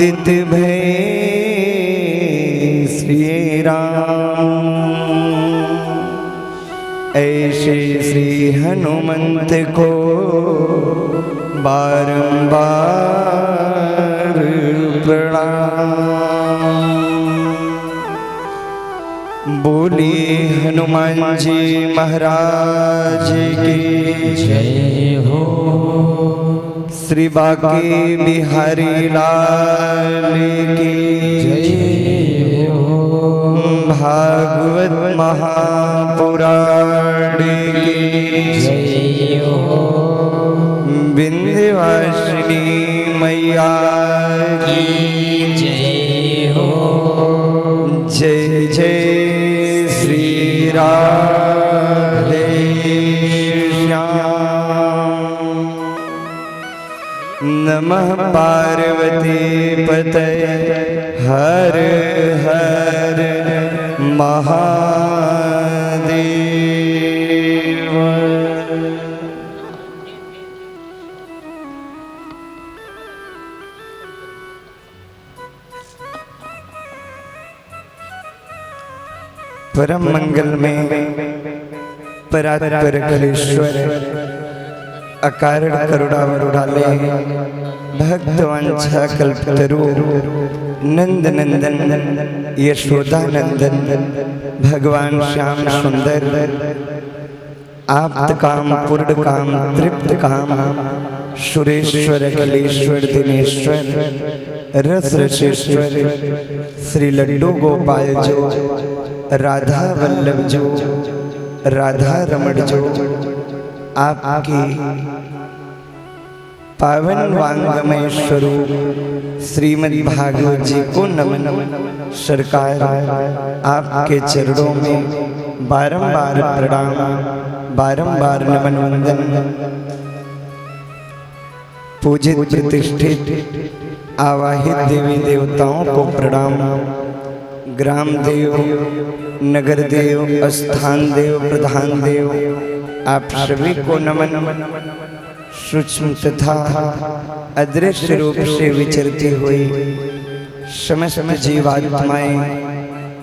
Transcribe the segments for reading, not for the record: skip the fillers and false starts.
उदित भय श्री राम, ऐसे श्री हनुमंत को बारंबार प्रणाम। बोलिए हनुमान जी महाराज की जय हो। श्री बांके बिहारी लाल की जय हो। भागवत महापुराण की जय हो। विंध्यवासिनी मैया की जय हो। जय जय श्री राधे श्याम। नमः पार्वती पतये हर हर महादेव। परम मंगल में परात्पर कलेश्वर अकारण करुणावरुणालय भक्तवंशा कल्पतरु नंद नंदन यशोदा नंदन भगवान श्याम सुंदर आप्त काम पूर्ण काम तृप्त काम सुरेश्वर कलेश्वर दिनेश्वर रस रसेश्वर श्री लड्डू गोपाल जो राधा वल्लभ जो राधा रमण जो आपकी पावन वांगमय स्वरूप श्रीमद् भागवत जी को नमन। सरकार आपके चरणों में बारंबार प्रणाम, बारंबार नमन वंदन। पूजित प्रतिष्ठित आवाहित देवी देवताओं को प्रणाम। ग्राम देव, नगर देव, स्थान देव, प्रधान देव, आप सभी को नमन। सूक्ष्म तथा अदृश्य रूप से विचरती हुई समस्त जीवात्माएं,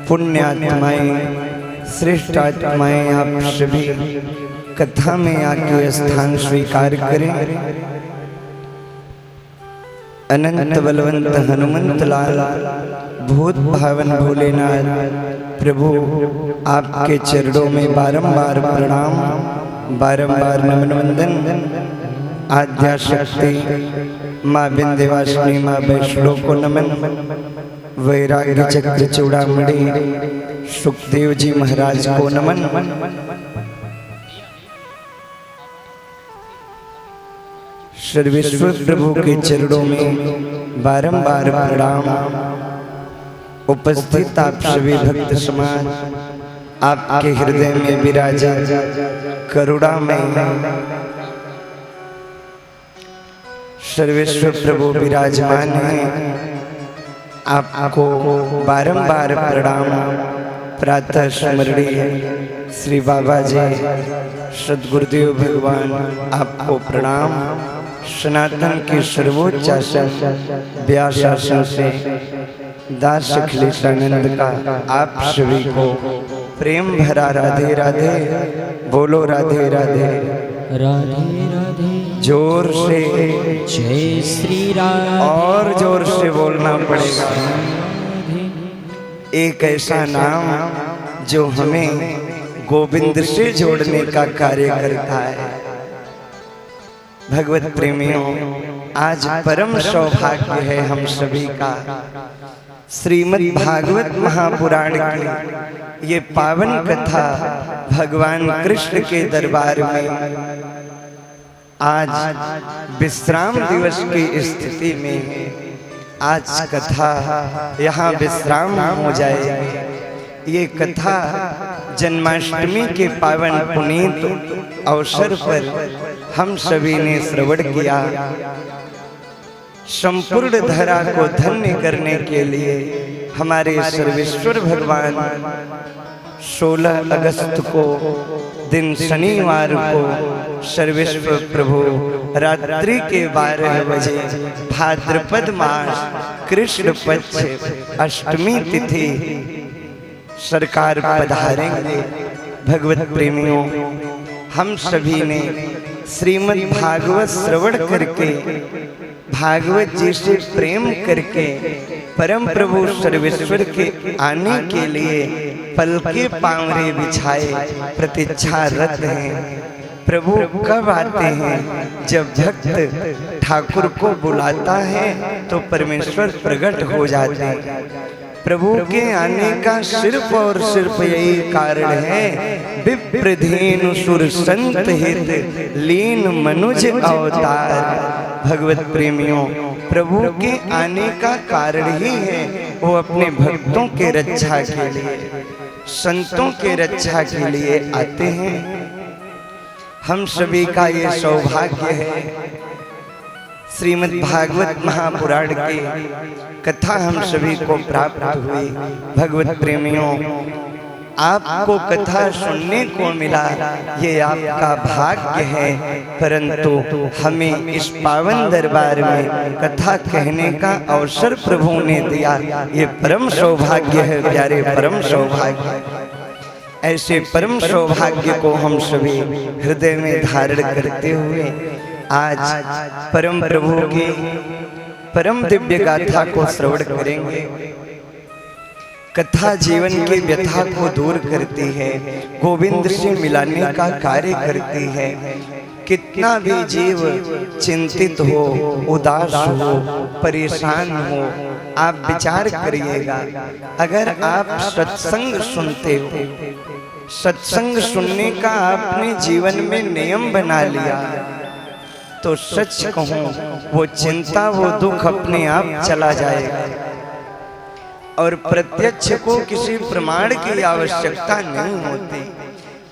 पुण्यात्माएं, श्रेष्ठ आत्माएं, आप सभी कथा में आके स्थान स्वीकार करें। अनंत बलवंत हनुमंत लाल भूत भावन भोलेनाथ प्रभु आपके चरणों में बारंबार प्रणाम, बारंबार नमन वंदन। आद्या शक्ति माँ विंध्यवासिनी माँ वैष्णो को नमन। वैराग्य चक्र चूड़ामणि सुखदेव जी महाराज को नमन। सर्वेश्वर प्रभु के चरणों में बारंबार प्रणाम। उपस्थित आप सभी भक्त समाज, आपके हृदय में विराजा करुणामय सर्वेश्वर प्रभु विराजमान है। आपको बारंबार प्रणाम। प्रातः स्मरणीय श्री बाबा जी सद्गुरुदेव भगवान आपको प्रणाम। सनातन के सर्वोच्च आसन व्यास आसन से दास अखिलेशानंद का आप सभी को प्रेम भरा राधे राधे। बोलो राधे राधे राधे राधे। जोर से जय श्री राम। और जोर से बोलना पड़ेगा। एक ऐसा नाम जो हमें गोविंद से जोड़ने का कार्य करता है। भगवत प्रेमियों, आज परम सौभाग्य है हम सभी का श्रीमद् भागवत महापुराण की ये पावन कथा भगवान कृष्ण के दरबार में आज विश्राम दिवस की स्थिति में आज कथा यहाँ विश्राम हो जाए। ये कथा जन्माष्टमी के पावन पुनीत अवसर पर हम सभी ने श्रवण किया। संपूर्ण धरा को धन्य करने के लिए हमारे सर्वेश्वर भगवान 16 अगस्त को दिन शनिवार को सर्वेश्वर प्रभु रात्रि के 12 बजे भाद्रपद मास कृष्ण पक्ष अष्टमी तिथि सरकार पधारेंगे। भगवत प्रेमियों, हम सभी ने श्रीमद् भागवत श्रवण करके भागवत जी से प्रेम करके परम प्रभु सर्वेश्वर के आने के लिए पलके पांवरे बिछाए प्रतीक्षारत हैं। प्रभु कब आते हैं? जब भक्त ठाकुर को बुलाता है तो परमेश्वर प्रकट हो जाते हैं। प्रभु के आने का सिर्फ और सिर्फ यही कारण है, विप्रधेनु सुर संत हित लीन मनुज अवतार। भगवत प्रेमियों, प्रभु के आने का कारण ही है वो अपने भक्तों के रक्षा के लिए, संतों के रक्षा के लिए आते हैं। हम सभी का ये सौभाग्य है, श्रीमद् भागवत महापुराण की कथा हम सभी को प्राप्त हुई। भगवत प्रेमियों, आपको कथा सुनने को मिला, ये आपका भाग्य है, परंतु हमें इस पावन दरबार में कथा कहने का अवसर प्रभु ने दिया, ये परम सौभाग्य है प्यारे, परम सौभाग्य। ऐसे परम सौभाग्य को हम सभी हृदय में धारण करते हुए आज परम प्रभु की परम दिव्य गाथा को श्रवण करेंगे। कथा जीवन की व्यथा को दूर करती है, गोविंद से मिलाने का कार्य करती है। कितना भी जीव चिंतित हो, उदास हो, परेशान हो, आप विचार करिएगा, अगर आप सत्संग सुनते हो, सत्संग सुनने का आपने जीवन में नियम बना लिया, तो सच कहूं वो चिंता, वो दुख अपने आप चला जाएगा। और प्रत्यक्ष को किसी प्रमाण की आवश्यकता नहीं होती।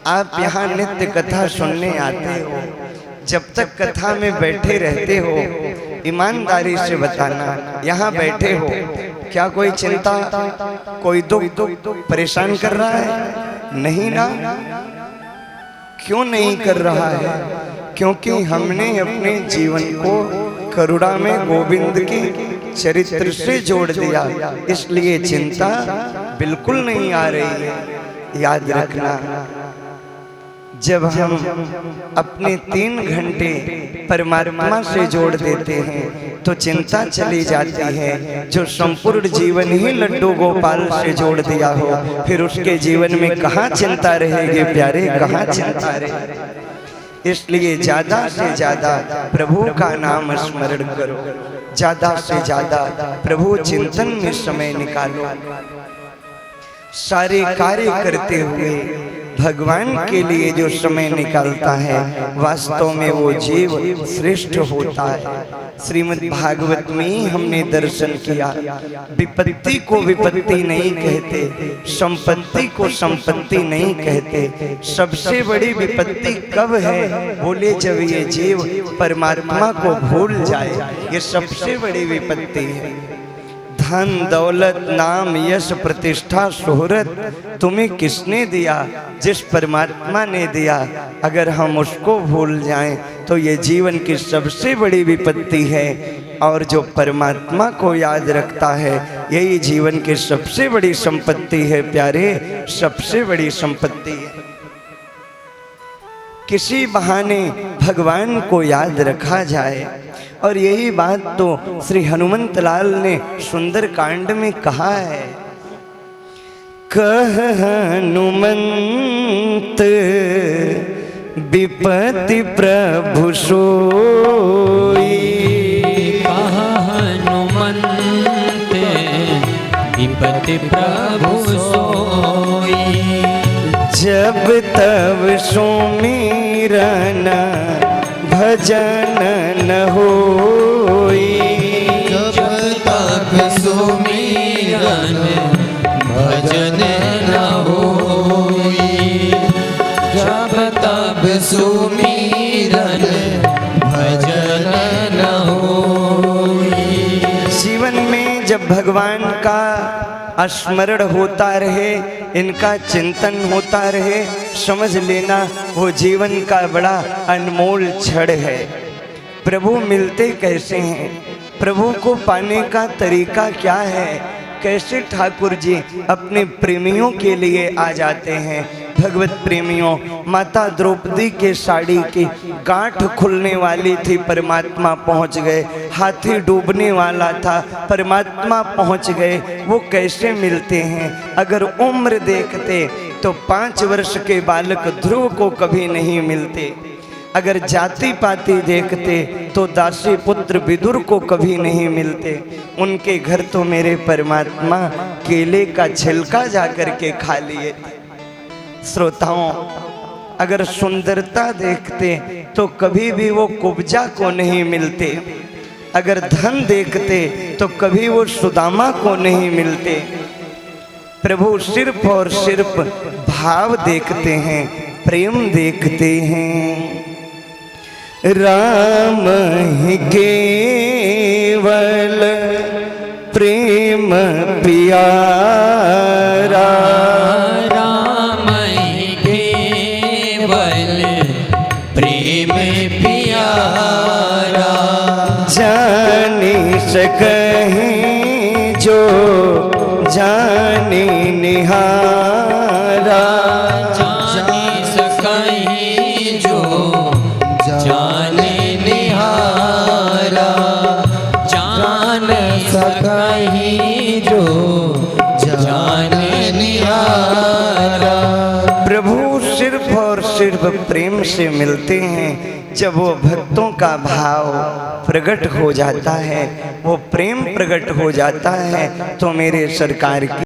आप यहाँ नित्य कथा सुनने आते हो, जब तक कथा में बैठे रहते हो, ईमानदारी से बताना, यहाँ बैठे हो, क्या कोई चिंता, कोई दुख परेशान कर रहा है? नहीं ना। क्यों नहीं कर रहा है? क्योंकि हमने अपने जीवन को करुणा में गोविंद के चरित्र से जोड़ दिया, इसलिए चिंता बिल्कुल नहीं आ रही है। याद रखना, जब हम अपने 3 घंटे परमात्मा से जोड़ देते हैं तो चिंता चली जाती है। जो संपूर्ण जीवन ही लड्डू गोपाल से जोड़ दिया हो, फिर उसके जीवन में कहाँ चिंता रहेगी प्यारे, कहाँ चिंता रहेगी। इसलिए ज्यादा से ज्यादा प्रभु का नाम स्मरण करो, ज्यादा से ज्यादा प्रभु चिंतन में समय निकालो। सारे कार्य करते हुए भगवान के लिए जो समय निकालता है, वास्तव में वो जीव श्रेष्ठ होता है। श्रीमद् भागवत में ही हमने दर्शन किया, विपत्ति को विपत्ति नहीं कहते, संपत्ति को संपत्ति नहीं कहते। सबसे बड़ी विपत्ति कब है? बोले जब ये जीव परमात्मा को भूल जाए, ये सबसे बड़ी विपत्ति है। धन दौलत नाम यश प्रतिष्ठा शोहरत तुम्हें किसने दिया? जिस परमात्मा ने दिया। अगर हम उसको भूल जाएं तो ये जीवन की सबसे बड़ी विपत्ति है। और जो परमात्मा को याद रखता है, यही जीवन की सबसे बड़ी संपत्ति है प्यारे, सबसे बड़ी संपत्ति है। किसी बहाने भगवान को याद रखा जाए। और यही बात तो श्री हनुमंत लाल ने सुंदर कांड में कहा है। कह हनुमंत विपत्ति प्रभु सोई, कह हनुमंत विपत्ति प्रभु सोई, जब तब सुमिरन भजन न होई, जब तक सुमिरन भजन न होई, जब तक सुमिरन भजन न होई। जीवन में जब भगवान का स्मरण होता रहे, इनका चिंतन होता रहे, समझ लेना वो जीवन का बड़ा अनमोल क्षण है। प्रभु मिलते कैसे हैं, प्रभु को पाने का तरीका क्या है, कैसे ठाकुर जी अपने प्रेमियों के लिए आ जाते हैं। भगवत प्रेमियों, माता द्रौपदी के साड़ी की गांठ खुलने वाली थी, परमात्मा पहुंच गए। हाथी डूबने वाला था, परमात्मा पहुंच गए। वो कैसे मिलते हैं? अगर उम्र देखते तो 5 वर्ष के बालक ध्रुव को कभी नहीं मिलते। अगर जाति पाति देखते तो दासी पुत्र विदुर को कभी नहीं मिलते। उनके घर तो मेरे परमात्मा केले का छिलका जाकर के खा लिए। श्रोताओं, अगर सुंदरता देखते तो कभी भी वो कुब्जा को नहीं मिलते। अगर धन देखते तो कभी वो सुदामा को नहीं मिलते। प्रभु सिर्फ और सिर्फ भाव देखते हैं, प्रेम देखते हैं। राम ही केवल प्रेम प्यारा, राम ही केवल प्रेम प्यारा। जानी सकहीं जो जानी निहारा, जानी सकहीं जो जाने निहारा, जान सकहीं जो जाने निहारा। प्रभु सिर्फ और सिर्फ प्रेम से मिलते हैं। जब वो भक्तों का भाव प्रकट हो जाता है, वो प्रेम प्रकट हो जाता है, तो मेरे सरकार की